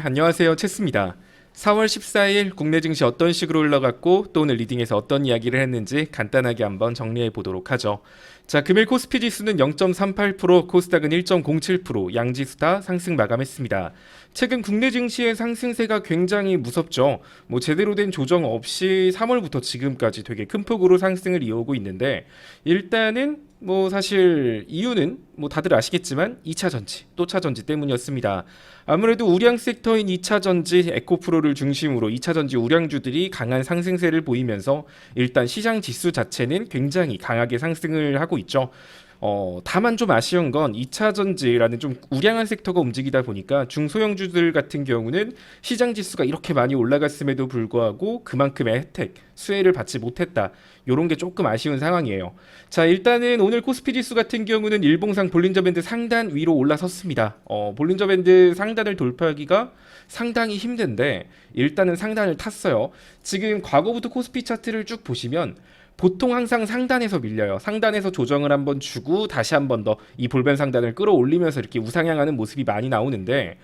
안녕하세요. 체스입니다. 4월 14일 국내 증시 어떤 식으로 흘러갔고 또 오늘 리딩에서 어떤 이야기를 했는지 간단하게 한번 정리해 보도록 하죠. 자, 금일 코스피 지수는 0.38%, 코스닥은 1.07%, 양지수 다 상승 마감했습니다. 최근 국내 증시의 상승세가 굉장히 무섭죠. 제대로 된 조정 없이 3월부터 지금까지 되게 큰 폭으로 상승을 이어오고 있는데, 일단은 사실 이유는 다들 아시겠지만 2차 전지, 또 차 전지 때문이었습니다. 아무래도 우량 섹터인 2차 전지, 에코프로를 중심으로 2차 전지 우량주들이 강한 상승세를 보이면서 일단 시장 지수 자체는 굉장히 강하게 상승을 하고 있죠. 다만 좀 아쉬운 건 2차 전지라는 좀 우량한 섹터가 움직이다 보니까 중소형주들 같은 경우는 시장 지수가 이렇게 많이 올라갔음에도 불구하고 그만큼의 혜택, 수혜를 받지 못했다. 요런 게 조금 아쉬운 상황이에요. 자, 일단은 오늘 코스피 지수 같은 경우는 일봉상 볼린저 밴드 상단 위로 올라섰습니다. 볼린저 밴드 상단을 돌파하기가 상당히 힘든데 일단은 상단을 탔어요. 지금 과거부터 코스피 차트를 쭉 보시면 보통 항상 상단에서 밀려요. 상단에서 조정을 한번 주고 다시 한번 더 이 볼벤 상단을 끌어올리면서 이렇게 우상향하는 모습이 많이 나오는데,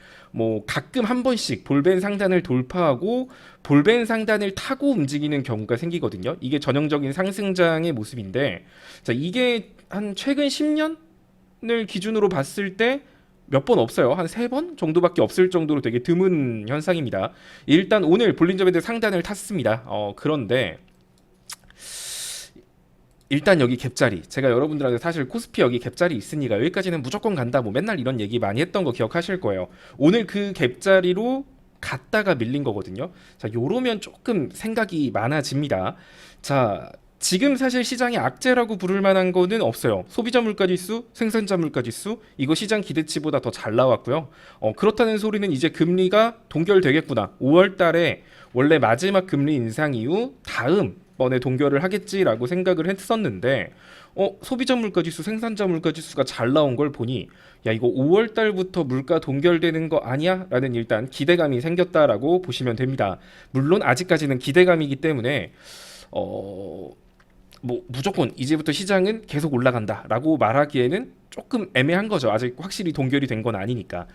가끔 한 번씩 볼벤 상단을 돌파하고 볼벤 상단을 타고 움직이는 경우가 생기거든요. 이게 전형적인 상승장의 모습인데, 자, 이게 한 최근 10년을 기준으로 봤을 때 몇 번 없어요. 한 3번 정도밖에 없을 정도로 되게 드문 현상입니다. 일단 오늘 볼린저 밴드 상단을 탔습니다. 그런데 일단 여기 갭자리, 제가 여러분들한테 사실 코스피 여기 갭자리 있으니까 여기까지는 무조건 간다 맨날 이런 얘기 많이 했던 거 기억하실 거예요. 오늘 그 갭자리로 갔다가 밀린 거거든요. 자, 요러면 조금 생각이 많아집니다. 자, 지금 사실 시장이 악재라고 부를 만한 거는 없어요. 소비자 물가 지수, 생산자 물가 지수, 이거 시장 기대치보다 더 잘 나왔고요. 그렇다는 소리는 이제 금리가 동결되겠구나. 5월 달에 원래 마지막 금리 인상 이후 다음 번에 동결을 하겠지라고 생각을 했었는데, 소비자 물가 지수, 생산자 물가 지수가 잘 나온 걸 보니 야, 이거 5월 달부터 물가 동결되는 거 아니야? 라는 일단 기대감이 생겼다라고 보시면 됩니다. 물론 아직까지는 기대감이기 때문에 무조건 이제부터 시장은 계속 올라간다라고 말하기에는 조금 애매한 거죠. 아직 확실히 동결이 된 건 아니니까.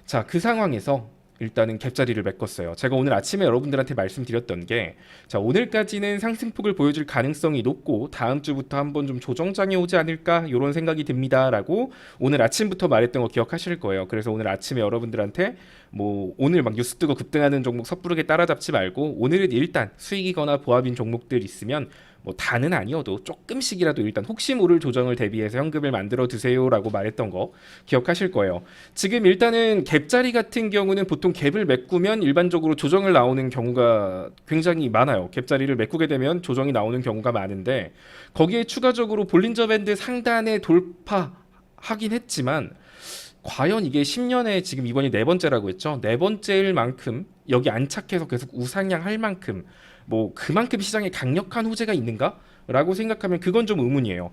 자, 그 상황에서 일단은 갭자리를 메꿨어요. 제가 오늘 아침에 여러분들한테 말씀드렸던 게, 자, 오늘까지는 상승폭을 보여줄 가능성이 높고 다음 주부터 한번 좀 조정장이 오지 않을까 이런 생각이 듭니다라고 오늘 아침부터 말했던 거 기억하실 거예요. 그래서 오늘 아침에 여러분들한테 오늘 막 뉴스 뜨고 급등하는 종목 섣부르게 따라잡지 말고 오늘은 일단 수익이거나 보합인 종목들 있으면 다는 아니어도 조금씩이라도 일단 혹시 모를 조정을 대비해서 현금을 만들어 두세요라고 말했던 거 기억하실 거예요. 지금 일단은 갭자리 같은 경우는 보통 갭을 메꾸면 일반적으로 조정을 나오는 경우가 굉장히 많아요. 갭자리를 메꾸게 되면 조정이 나오는 경우가 많은데, 거기에 추가적으로 볼린저 밴드 상단에 돌파하긴 했지만 과연 이게 10년에 지금 이번이 네 번째라고 했죠. 네 번째일 만큼 여기 안착해서 계속 우상향 할 만큼 그만큼 시장에 강력한 호재가 있는가? 라고 생각하면 그건 좀 의문이에요.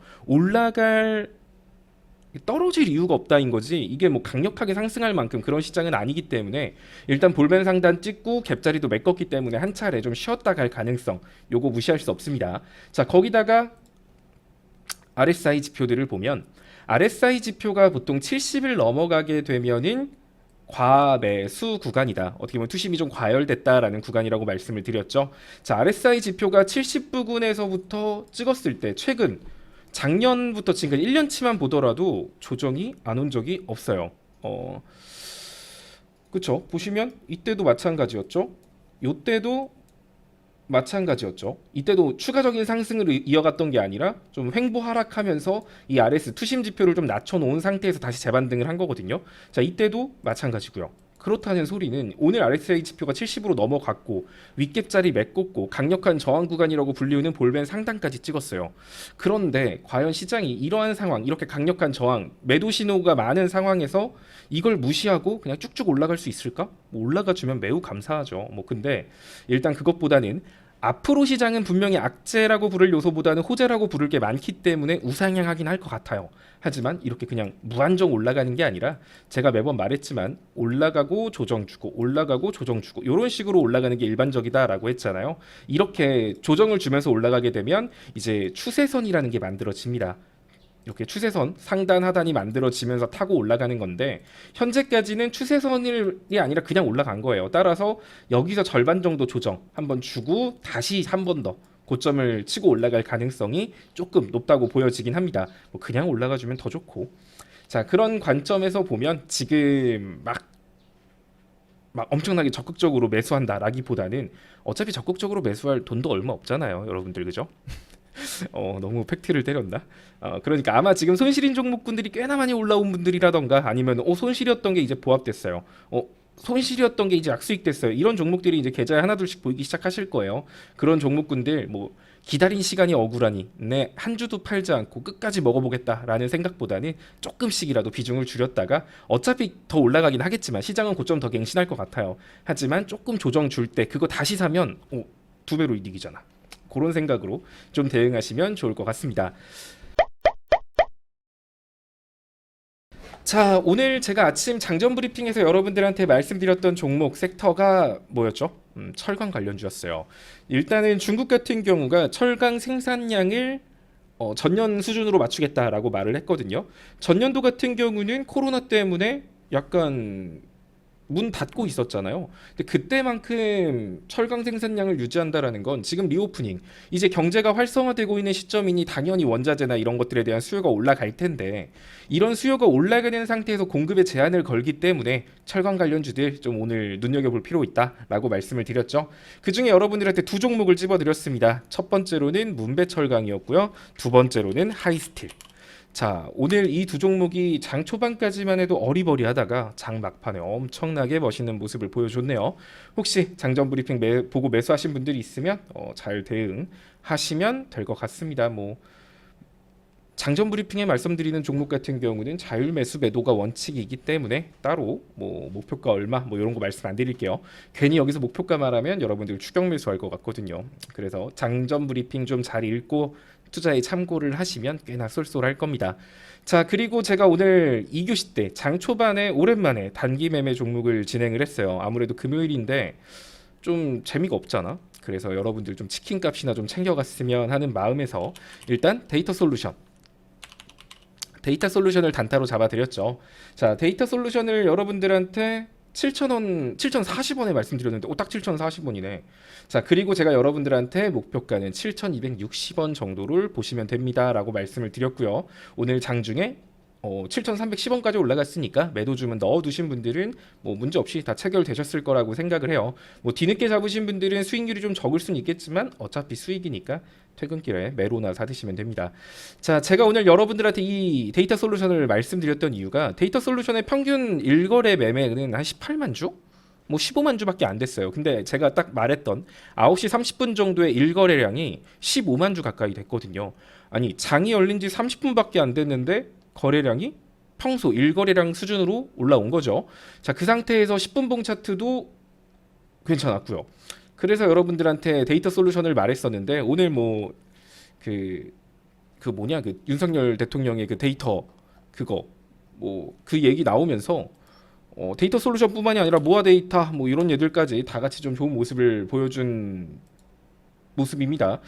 떨어질 이유가 없다인 거지, 이게 강력하게 상승할 만큼 그런 시장은 아니기 때문에 일단 볼벤 상단 찍고 갭자리도 메꿨기 때문에 한 차례 좀 쉬었다 갈 가능성, 요거 무시할 수 없습니다. 자, 거기다가 RSI 지표들을 보면 RSI 지표가 보통 70을 넘어가게 되면은 과매수 구간이다. 어떻게 보면 투심이 좀 과열됐다라는 구간이라고 말씀을 드렸죠. 자, RSI 지표가 70 부근에서부터 찍었을 때 최근 작년부터 지금 1년치만 보더라도 조정이 안 온 적이 없어요. 그쵸? 보시면 이때도 마찬가지였죠. 요때도 마찬가지였죠. 이때도 추가적인 상승을 이어갔던 게 아니라 좀 횡보 하락하면서 이 RS 투심 지표를 좀 낮춰놓은 상태에서 다시 재반등을 한 거거든요. 자, 이때도 마찬가지고요. 그렇다는 소리는 오늘 RSI 지표가 70으로 넘어갔고 윗갭자리 메꿨고 강력한 저항 구간이라고 불리우는 볼벤 상단까지 찍었어요. 그런데 과연 시장이 이러한 상황, 이렇게 강력한 저항, 매도 신호가 많은 상황에서 이걸 무시하고 그냥 쭉쭉 올라갈 수 있을까? 올라가 주면 매우 감사하죠. 근데 일단 그것보다는 앞으로 시장은 분명히 악재라고 부를 요소보다는 호재라고 부를 게 많기 때문에 우상향하긴 할 것 같아요. 하지만 이렇게 그냥 무한정 올라가는 게 아니라 제가 매번 말했지만 올라가고 조정 주고 올라가고 조정 주고 이런 식으로 올라가는 게 일반적이다라고 했잖아요. 이렇게 조정을 주면서 올라가게 되면 이제 추세선이라는 게 만들어집니다. 이렇게 추세선 상단 하단이 만들어지면서 타고 올라가는 건데 현재까지는 추세선이 아니라 그냥 올라간 거예요. 따라서 여기서 절반 정도 조정 한번 주고 다시 한 번 더 고점을 치고 올라갈 가능성이 조금 높다고 보여지긴 합니다. 뭐 그냥 올라가주면 더 좋고. 자, 그런 관점에서 보면 지금 막 엄청나게 적극적으로 매수한다라기보다는 어차피 적극적으로 매수할 돈도 얼마 없잖아요, 여러분들. 그죠? 너무 팩트를 때렸나? 그러니까 아마 지금 손실인 종목군들이 꽤나 많이 올라온 분들이라던가 아니면 손실이었던 게 이제 보합됐어요. 손실이었던 게 이제 악수익 됐어요. 이런 종목들이 이제 계좌에 하나둘씩 보이기 시작하실 거예요. 그런 종목군들 뭐 기다린 시간이 억울하니 네, 한 주도 팔지 않고 끝까지 먹어보겠다라는 생각보다는 조금씩이라도 비중을 줄였다가 어차피 더 올라가긴 하겠지만 시장은 고점 더 갱신할 것 같아요. 하지만 조금 조정 줄 때 그거 다시 사면 두 배로 이득이잖아. 그런 생각으로 좀 대응하시면 좋을 것 같습니다. 자, 오늘 제가 아침 장전 브리핑에서 여러분들한테 말씀드렸던 종목 섹터가 뭐였죠? 철강 관련주였어요. 일단은 중국 같은 경우가 철강 생산량을 전년 수준으로 맞추겠다라고 말을 했거든요. 전년도 같은 경우는 코로나 때문에 약간 문 닫고 있었잖아요. 근데 그때만큼 철강 생산량을 유지한다라는 건 지금 리오프닝, 이제 경제가 활성화되고 있는 시점이니 당연히 원자재나 이런 것들에 대한 수요가 올라갈 텐데 이런 수요가 올라가는 상태에서 공급에 제한을 걸기 때문에 철강 관련주들 좀 오늘 눈여겨볼 필요 있다라고 말씀을 드렸죠. 그중에 여러분들한테 두 종목을 집어드렸습니다. 첫 번째로는 문배철강이었고요. 두 번째로는 하이스틸. 자, 오늘 이 두 종목이 장 초반까지만 해도 어리버리하다가 장 막판에 엄청나게 멋있는 모습을 보여줬네요. 혹시 장전 브리핑 보고 매수하신 분들이 있으면 잘 대응하시면 될 것 같습니다. 뭐 장전 브리핑에 말씀드리는 종목 같은 경우는 자율 매수 매도가 원칙이기 때문에 따로 뭐 목표가 얼마 뭐 이런 거 말씀 안 드릴게요. 괜히 여기서 목표가 말하면 여러분들 추격 매수할 것 같거든요. 그래서 장전 브리핑 좀 잘 읽고 투자에 참고를 하시면 꽤나 쏠쏠할 겁니다. 자, 그리고 제가 오늘 2교시 때 장 초반에 오랜만에 단기 매매 종목을 진행을 했어요. 아무래도 금요일인데 좀 재미가 없잖아. 그래서 여러분들 좀 치킨 값이나 좀 챙겨갔으면 하는 마음에서 일단 데이터 솔루션을 단타로 잡아드렸죠. 자, 데이터 솔루션을 여러분들한테 7,000원, 7,040원에 말씀드렸는데 딱 7,040원이네. 자, 그리고 제가 여러분들한테 목표가는 7,260원 정도를 보시면 됩니다라고 말씀을 드렸고요. 오늘 장중에 7,310원까지 올라갔으니까 매도 주문 넣어두신 분들은 뭐 문제 없이 다 체결되셨을 거라고 생각을 해요. 뭐 뒤늦게 잡으신 분들은 수익률이 좀 적을 수는 있겠지만 어차피 수익이니까 퇴근길에 매로나 사드시면 됩니다. 자, 제가 오늘 여러분들한테 이 데이터 솔루션을 말씀드렸던 이유가 데이터 솔루션의 평균 일거래 매매는 한 18만 주? 뭐 15만 주밖에 안 됐어요. 근데 제가 딱 말했던 9시 30분 정도의 일거래량이 15만 주 가까이 됐거든요. 아니, 장이 열린 지 30분밖에 안 됐는데 거래량이 평소 일거래량 수준으로 올라온 거죠. 자, 그 상태에서 10분봉 차트도 괜찮았고요. 그래서 여러분들한테 데이터 솔루션을 말했었는데 오늘 뭐 그 윤석열 대통령의 그 데이터 그거 뭐 그 얘기 나오면서 데이터 솔루션뿐만이 아니라 모아 데이터 뭐 이런 얘들까지 다 같이 좀 좋은 모습을 보여준 모습입니다.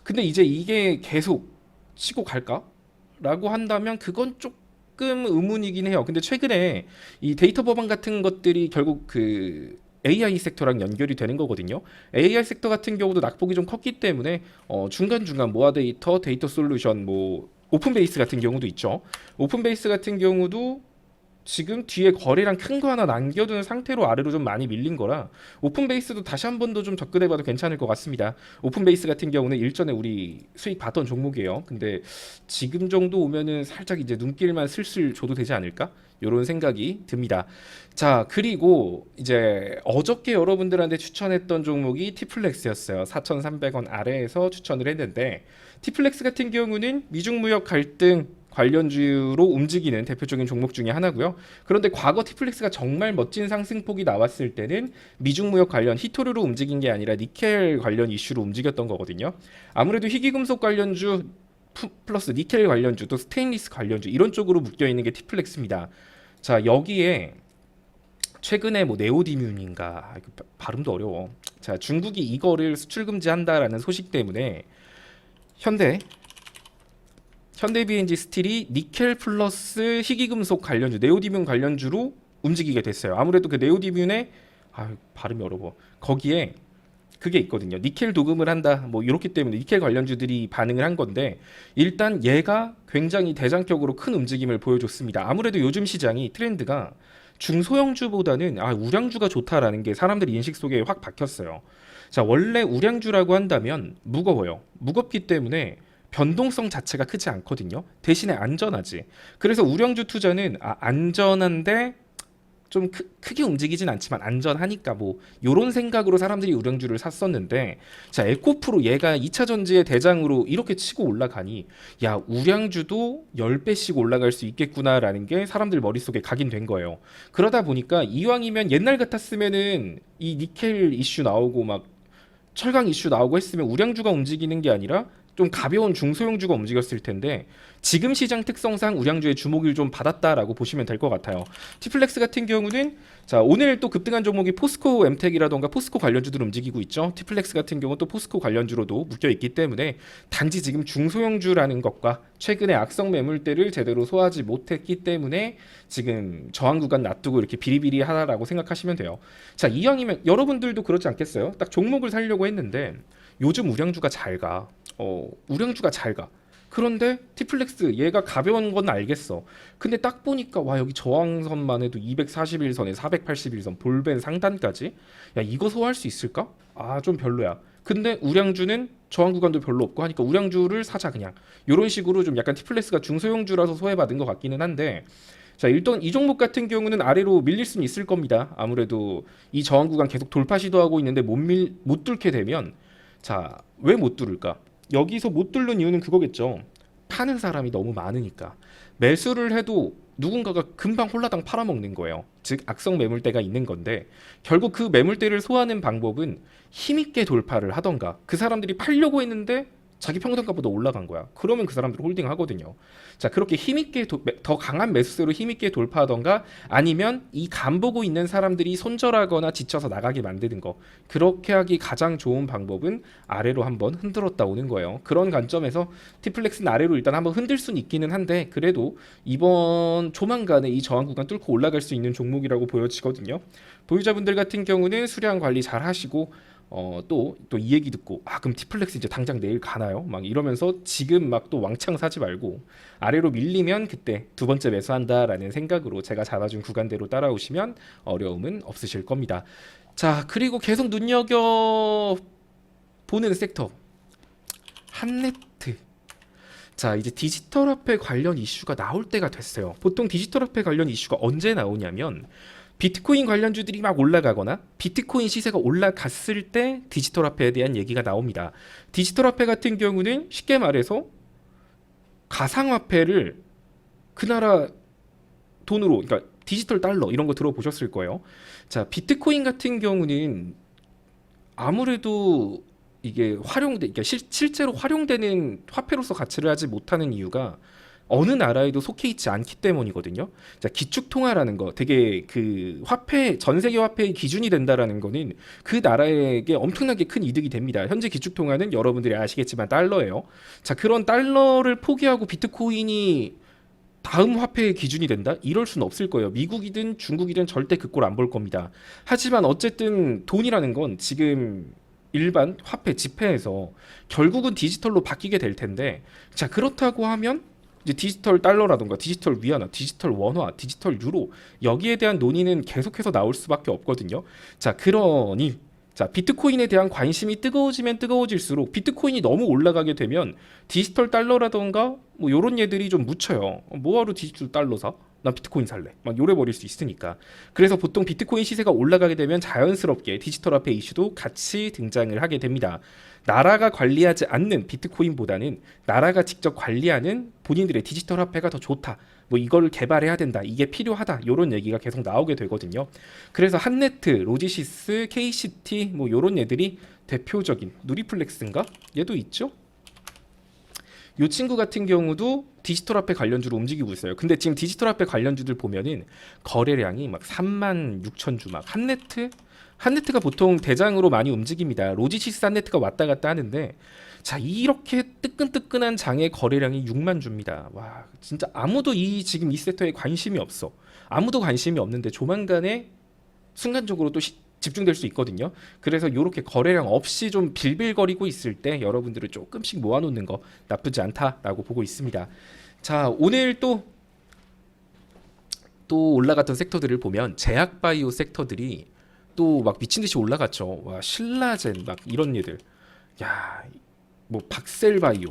근데 이제 이게 계속 치고 갈까라고 한다면 그건 조금 의문이긴 해요. 근데 최근에 이 데이터 법안 같은 것들이 결국 그 AI 섹터랑 연결이 되는 거거든요. AI 섹터 같은 경우도 낙폭이 좀 컸기 때문에 중간중간 모아 데이터, 데이터 솔루션, 뭐 오픈 베이스 같은 경우도 있죠. 오픈 베이스 같은 경우도 지금 뒤에 거래량 큰 거 하나 남겨둔 상태로 아래로 좀 많이 밀린 거라 오픈 베이스도 다시 한 번 더 좀 접근해봐도 괜찮을 것 같습니다. 오픈 베이스 같은 경우는 일전에 우리 수익 봤던 종목이에요. 근데 지금 정도 오면은 살짝 이제 눈길만 슬슬 줘도 되지 않을까? 이런 생각이 듭니다. 자, 그리고 이제 어저께 여러분들한테 추천했던 종목이 티플렉스였어요. 4,300원 아래에서 추천을 했는데 티플렉스 같은 경우는 미중무역 갈등 관련주로 움직이는 대표적인 종목 중에 하나고요. 그런데 과거 티플렉스가 정말 멋진 상승폭이 나왔을 때는 미중무역 관련 히토류로 움직인 게 아니라 니켈 관련 이슈로 움직였던 거거든요. 아무래도 희귀금속 관련주 플러스 니켈 관련주 또 스테인리스 관련주 이런 쪽으로 묶여 있는 게 티플렉스입니다. 자, 여기에 최근에 뭐 네오디뮴인가 발음도 어려워. 자, 중국이 이거를 수출 금지한다라는 소식 때문에 현대 현대 BNG 스틸이 니켈 플러스 희귀금속 관련주, 네오디뮴 관련주로 움직이게 됐어요. 아무래도 그 네오디뮴의 발음이 어려워. 거기에 그게 있거든요. 니켈 도금을 한다. 뭐 이렇기 때문에 니켈 관련주들이 반응을 한 건데 일단 얘가 굉장히 대장격으로 큰 움직임을 보여줬습니다. 아무래도 요즘 시장이 트렌드가 중소형주보다는 우량주가 좋다라는 게 사람들 인식 속에 확 박혔어요. 자, 원래 우량주라고 한다면 무거워요. 무겁기 때문에 변동성 자체가 크지 않거든요. 대신에 안전하지. 그래서 우량주 투자는 안전한데 좀 크게 움직이진 않지만 안전하니까 뭐 요런 생각으로 사람들이 우량주를 샀었는데, 자, 에코프로 얘가 2차 전지의 대장으로 이렇게 치고 올라가니 야, 우량주도 10배씩 올라갈 수 있겠구나라는 게 사람들 머릿속에 각인된 거예요. 그러다 보니까 이왕이면 옛날 같았으면은 이 니켈 이슈 나오고 막 철강 이슈 나오고 했으면 우량주가 움직이는 게 아니라 좀 가벼운 중소형주가 움직였을 텐데 지금 시장 특성상 우량주의 주목을 좀 받았다라고 보시면 될 것 같아요. 티플렉스 같은 경우는 자, 오늘 또 급등한 종목이 포스코 엠텍이라던가 포스코 관련주들 움직이고 있죠. 티플렉스 같은 경우 또 포스코 관련주로도 묶여 있기 때문에 단지 지금 중소형주라는 것과 최근에 악성 매물대를 제대로 소화하지 못했기 때문에 지금 저항 구간 놔두고 이렇게 비리비리하다라고 생각하시면 돼요. 자, 이왕이면 여러분들도 그렇지 않겠어요? 딱 종목을 살려고 했는데 요즘 우량주가 잘 가. 우량주가 잘 가. 그런데 티플렉스 얘가 가벼운 건 알겠어. 근데 딱 보니까 와, 여기 저항선만 해도 241선에 481선 볼벤 상단까지. 야, 이거 소화할 수 있을까? 좀 별로야. 근데 우량주는 저항 구간도 별로 없고 하니까 우량주를 사자 그냥. 이런 식으로 좀 약간 티플렉스가 중소형주라서 소외받은 것 같기는 한데, 자, 일단 이 종목 같은 경우는 아래로 밀릴 수는 있을 겁니다. 아무래도 이 저항 구간 계속 돌파 시도하고 있는데 못 뚫게 되면, 자, 왜 못 뚫을까? 여기서 못 뚫는 이유는 그거겠죠. 파는 사람이 너무 많으니까. 매수를 해도 누군가가 금방 홀라당 팔아먹는 거예요. 즉 악성 매물대가 있는 건데 결국 그 매물대를 소화하는 방법은 힘있게 돌파를 하던가, 그 사람들이 팔려고 했는데 자기 평단가보다 올라간 거야. 그러면 그 사람들 홀딩 하거든요. 자, 그렇게 힘있게 더 강한 매수세로 힘있게 돌파하던가, 아니면 이 간 보고 있는 사람들이 손절하거나 지쳐서 나가게 만드는 거. 그렇게 하기 가장 좋은 방법은 아래로 한번 흔들었다 오는 거예요. 그런 관점에서 티플렉스는 아래로 일단 한번 흔들 수는 있기는 한데 그래도 이번 조만간에 이 저항 구간 뚫고 올라갈 수 있는 종목이라고 보여지거든요. 보유자분들 같은 경우는 수량 관리 잘 하시고 또 이 얘기 듣고 그럼 티플렉스 이제 당장 내일 가나요? 막 이러면서 지금 막 또 왕창 사지 말고 아래로 밀리면 그때 두 번째 매수한다라는 생각으로 제가 잡아준 구간대로 따라오시면 어려움은 없으실 겁니다. 자, 그리고 계속 눈여겨 보는 섹터 한네트. 자, 이제 디지털 화폐 관련 이슈가 나올 때가 됐어요. 보통 디지털 화폐 관련 이슈가 언제 나오냐면 비트코인 관련주들이 막 올라가거나 비트코인 시세가 올라갔을 때 디지털 화폐에 대한 얘기가 나옵니다. 디지털 화폐 같은 경우는 쉽게 말해서 가상화폐를 그 나라 돈으로, 그러니까 디지털 달러 이런 거 들어보셨을 거예요. 자, 비트코인 같은 경우는 아무래도 이게 그러니까 실제로 활용되는 화폐로서 가치를 하지 못하는 이유가 어느 나라에도 속해 있지 않기 때문이거든요. 자, 기축통화라는 거, 되게 그 화폐, 전 세계 화폐의 기준이 된다라는 거는 그 나라에게 엄청나게 큰 이득이 됩니다. 현재 기축통화는 여러분들이 아시겠지만 달러예요. 자, 그런 달러를 포기하고 비트코인이 다음 화폐의 기준이 된다? 이럴 수는 없을 거예요. 미국이든 중국이든 절대 그 꼴 안 볼 겁니다. 하지만 어쨌든 돈이라는 건 지금 일반 화폐 지폐에서 결국은 디지털로 바뀌게 될 텐데, 자, 그렇다고 하면 이제 디지털 달러라던가 디지털 위안화, 디지털 원화, 디지털 유로, 여기에 대한 논의는 계속해서 나올 수밖에 없거든요. 자, 그러니 자, 비트코인에 대한 관심이 뜨거워지면 뜨거워질수록 비트코인이 너무 올라가게 되면 디지털 달러라던가 뭐 요런 얘들이 좀 묻혀요. 뭐하러 디지털 달러 사? 난 비트코인 살래. 막 요래 버릴 수 있으니까. 그래서 보통 비트코인 시세가 올라가게 되면 자연스럽게 디지털 화폐 이슈도 같이 등장을 하게 됩니다. 나라가 관리하지 않는 비트코인보다는 나라가 직접 관리하는 본인들의 디지털 화폐가 더 좋다. 뭐 이걸 개발해야 된다. 이게 필요하다. 이런 얘기가 계속 나오게 되거든요. 그래서 한네트, 로지시스, KCT 뭐 요런 애들이 대표적인, 누리플렉스인가? 얘도 있죠. 이 친구 같은 경우도 디지털 화폐 관련주로 움직이고 있어요. 근데 지금 디지털 화폐 관련주들 보면은 거래량이 막 36,000주, 막 한네트 한네트가 보통 대장으로 많이 움직입니다. 로지시스 한네트가 왔다 갔다 하는데 자 이렇게 뜨끈뜨끈한 장의 거래량이 6만 주입니다. 와 진짜 아무도 지금 이 섹터에 관심이 없어. 아무도 관심이 없는데 조만간에 순간적으로 또 집중될 수 있거든요. 그래서 이렇게 거래량 없이 좀 빌빌거리고 있을 때 여러분들은 조금씩 모아놓는 거 나쁘지 않다라고 보고 있습니다. 자 오늘 또 올라갔던 sek터들을 보면 제약바이오 섹터들이 또 막 미친 듯이 올라갔죠. 와 신라젠 막 이런 얘들. 야, 뭐 박셀바이오.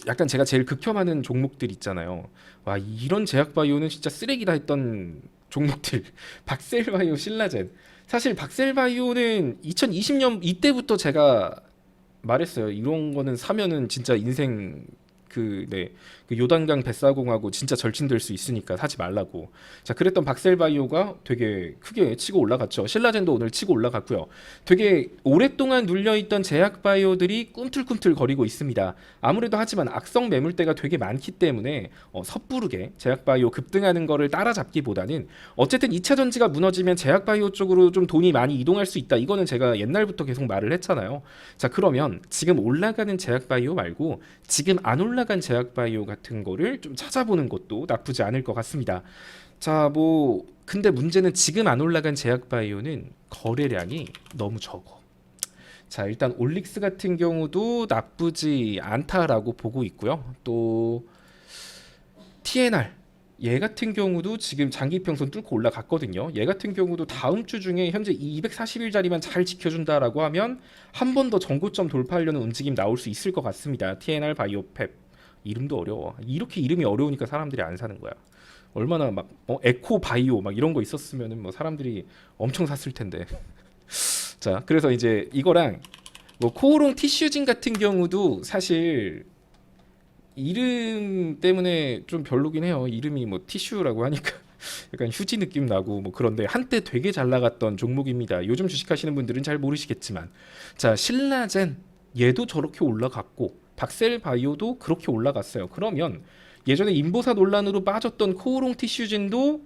약간 제가 제일 극혐하는 종목들 있잖아요. 와 이런 제약바이오는 진짜 쓰레기다 했던 종목들. 박셀바이오, 신라젠. 사실 박셀바이오는 2020년 이때부터 제가 말했어요. 이런 거는 사면은 진짜 인생 그 요단강 뱃사공하고 진짜 절친될 수 있으니까 사지 말라고. 자, 그랬던 박셀바이오가 되게 크게 치고 올라갔죠. 신라젠도 오늘 치고 올라갔고요. 되게 오랫동안 눌려있던 제약바이오들이 꿈틀꿈틀 거리고 있습니다. 아무래도 하지만 악성 매물대가 되게 많기 때문에 섣부르게 제약바이오 급등하는 거를 따라잡기보다는 어쨌든 2차 전지가 무너지면 제약바이오 쪽으로 좀 돈이 많이 이동할 수 있다. 이거는 제가 옛날부터 계속 말을 했잖아요. 자, 그러면 지금 올라가는 제약바이오 말고 지금 안 올라간 제약바이오 같은 거를 좀 찾아보는 것도 나쁘지 않을 것 같습니다. 자, 뭐 근데 문제는 지금 안 올라간 제약바이오는 거래량이 너무 적어. 자, 일단 올릭스 같은 경우도 나쁘지 않다라고 보고 있고요. 또 TNR 얘 같은 경우도 지금 장기평선 뚫고 올라갔거든요. 얘 같은 경우도 다음 주 중에 현재 240일짜리만 잘 지켜준다라고 하면 한 번 더 전고점 돌파하려는 움직임 나올 수 있을 것 같습니다. TNR 바이오펩 이름도 어려워. 이렇게 이름이 어려우니까 사람들이 안 사는 거야. 얼마나 막 에코 바이오 막 이런 거 있었으면은 뭐 사람들이 엄청 샀을 텐데. 자, 그래서 이제 이거랑 뭐 코오롱 티슈진 같은 경우도 사실 이름 때문에 좀 별로긴 해요. 이름이 뭐 티슈라고 하니까 약간 휴지 느낌 나고 뭐 그런데 한때 되게 잘 나갔던 종목입니다. 요즘 주식하시는 분들은 잘 모르시겠지만 자 신라젠 얘도 저렇게 올라갔고 박셀바이오도 그렇게 올라갔어요. 그러면 예전에 인보사 논란으로 빠졌던 코오롱 티슈진도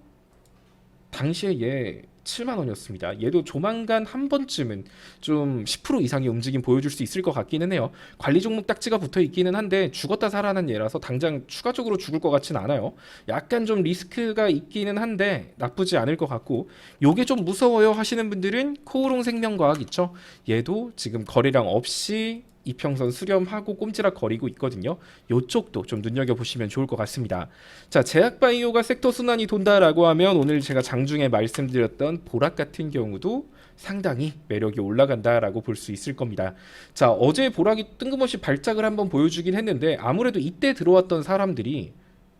당시에 얘 7만 원이었습니다. 얘도 조만간 한 번쯤은 좀 10% 이상의 움직임 보여줄 수 있을 것 같기는 해요. 관리 종목 딱지가 붙어 있기는 한데 죽었다 살아난 얘라서 당장 추가적으로 죽을 것 같진 않아요. 약간 좀 리스크가 있기는 한데 나쁘지 않을 것 같고 요게 좀 무서워요 하시는 분들은 코오롱 생명과학 있죠. 얘도 지금 거래량 없이 이평선 수렴하고 꼼지락 거리고 있거든요. 요쪽도 좀 눈여겨보시면 좋을 것 같습니다. 자, 제약바이오가 섹터 순환이 돈다라고 하면 오늘 제가 장중에 말씀드렸던 보락 같은 경우도 상당히 매력이 올라간다라고 볼 수 있을 겁니다. 자, 어제 보락이 뜬금없이 발작을 한번 보여주긴 했는데 아무래도 이때 들어왔던 사람들이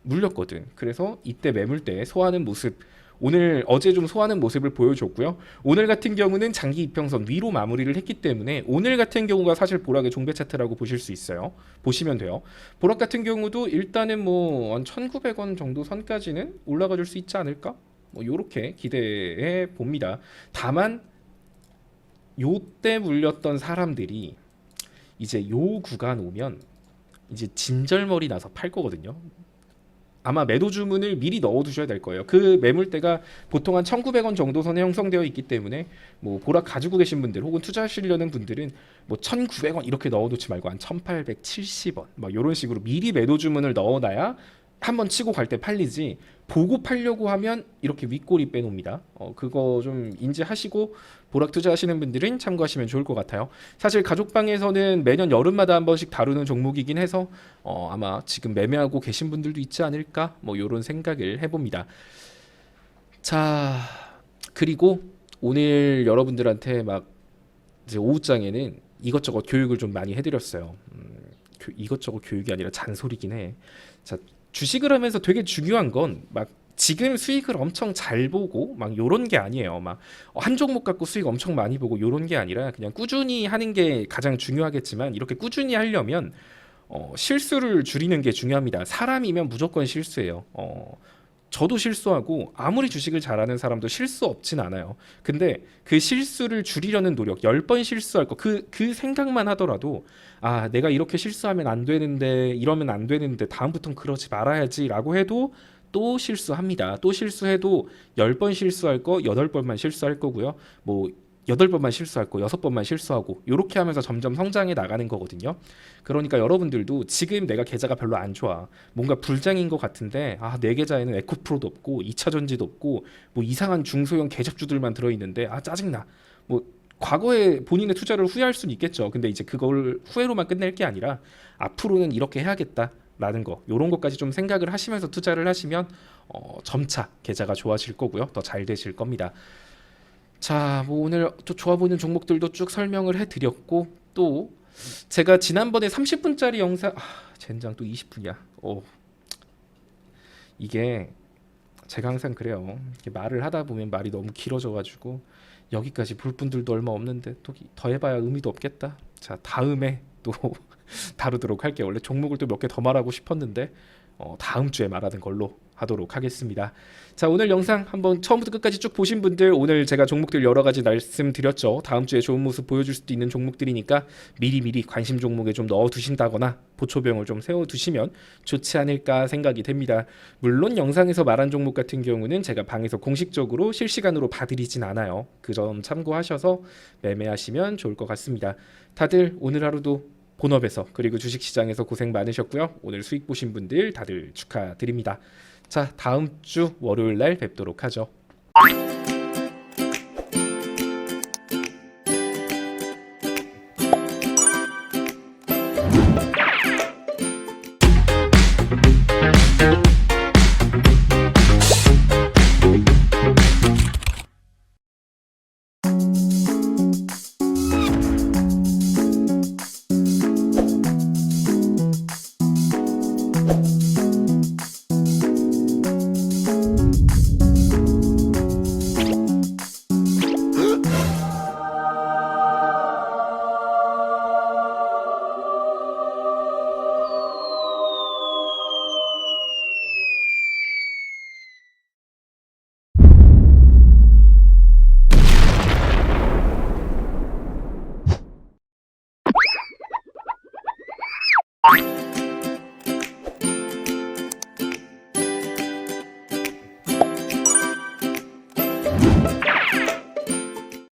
물렸거든. 그래서 이때 매물대 소화하는 모습 어제 좀 소화하는 모습을 보여줬고요. 오늘 같은 경우는 장기 이평선 위로 마무리를 했기 때문에 오늘 같은 경우가 사실 보락의 종배 차트라고 보실 수 있어요. 보시면 돼요. 보락 같은 경우도 일단은 뭐 한 1,900원 정도 선까지는 올라가 줄 수 있지 않을까? 뭐 요렇게 기대해 봅니다. 다만 요때 물렸던 사람들이 이제 요 구간 오면 이제 진절머리 나서 팔 거거든요. 아마 매도 주문을 미리 넣어두셔야 될 거예요. 그 매물대가 보통 한 1,900원 정도 선에 형성되어 있기 때문에 뭐 보락 가지고 계신 분들 혹은 투자하시려는 분들은 뭐 1,900원 이렇게 넣어놓지 말고 한 1,870원 막 이런 식으로 미리 매도 주문을 넣어놔야 한번 치고 갈 때 팔리지 보고 팔려고 하면 이렇게 윗꼬리 빼놓습니다. 그거 좀 인지하시고 보락 투자하시는 분들은 참고하시면 좋을 것 같아요. 사실 가족방에서는 매년 여름마다 한 번씩 다루는 종목이긴 해서 아마 지금 매매하고 계신 분들도 있지 않을까 뭐 이런 생각을 해봅니다. 자 그리고 오늘 여러분들한테 막 이제 오후장에는 이것저것 교육을 좀 많이 해드렸어요. 이것저것 교육이 아니라 잔소리긴 해. 자 주식을 하면서 되게 중요한 건 막 지금 수익을 엄청 잘 보고 막 요런 게 아니에요. 막 한 종목 갖고 수익 엄청 많이 보고 요런 게 아니라 그냥 꾸준히 하는 게 가장 중요하겠지만 이렇게 꾸준히 하려면 실수를 줄이는 게 중요합니다. 사람이면 무조건 실수해요. 저도 실수하고 아무리 주식을 잘하는 사람도 실수 없진 않아요. 근데 그 실수를 줄이려는 노력, 10번 실수할 거, 그 생각만 하더라도 아, 내가 이렇게 실수하면 안 되는데, 이러면 안 되는데, 다음부턴 그러지 말아야지 라고 해도 또 실수합니다. 또 실수해도 10번 실수할 거 8번만 실수할 거고요. 뭐 8번만 실수하고 6번만 실수하고 요렇게 하면서 점점 성장해 나가는 거거든요. 그러니까 여러분들도 지금 내가 계좌가 별로 안 좋아. 뭔가 불장인 것 같은데 내 계좌에는 에코프로도 없고 2차 전지도 없고 뭐 이상한 중소형 계좌주들만 들어있는데 짜증나. 뭐 과거에 본인의 투자를 후회할 수는 있겠죠. 근데 이제 그걸 후회로만 끝낼 게 아니라 앞으로는 이렇게 해야겠다라는 거, 요런 것까지 좀 생각을 하시면서 투자를 하시면 점차 계좌가 좋아질 거고요. 더 잘 되실 겁니다. 자, 뭐 오늘 또 좋아 보이는 종목들도 쭉 설명을 해드렸고, 또 제가 지난번에 30분짜리 영상 젠장 또 20분이야. 이게 제가 항상 그래요. 이렇게 말을 하다 보면 말이 너무 길어져가지고 여기까지 볼 분들도 얼마 없는데 또 더 해봐야 의미도 없겠다. 자, 다음에 또 다루도록 할게요. 원래 종목을 또 몇 개 더 말하고 싶었는데 다음 주에 말하는 걸로 하도록 하겠습니다. 자, 오늘 영상 한번 처음부터 끝까지 쭉 보신 분들, 오늘 제가 종목들 여러 가지 말씀드렸죠. 다음 주에 좋은 모습 보여줄 수도 있는 종목들이니까 미리미리 관심 종목에 좀 넣어 두신다거나 보초병을 좀 세워 두시면 좋지 않을까 생각이 됩니다. 물론 영상에서 말한 종목 같은 경우는 제가 방에서 공식적으로 실시간으로 봐드리진 않아요. 그 점 참고하셔서 매매하시면 좋을 것 같습니다. 다들 오늘 하루도 본업에서 그리고 주식시장에서 고생 많으셨고요. 오늘 수익 보신 분들 다들 축하드립니다. 자, 다음 주 월요일 날 뵙도록 하죠.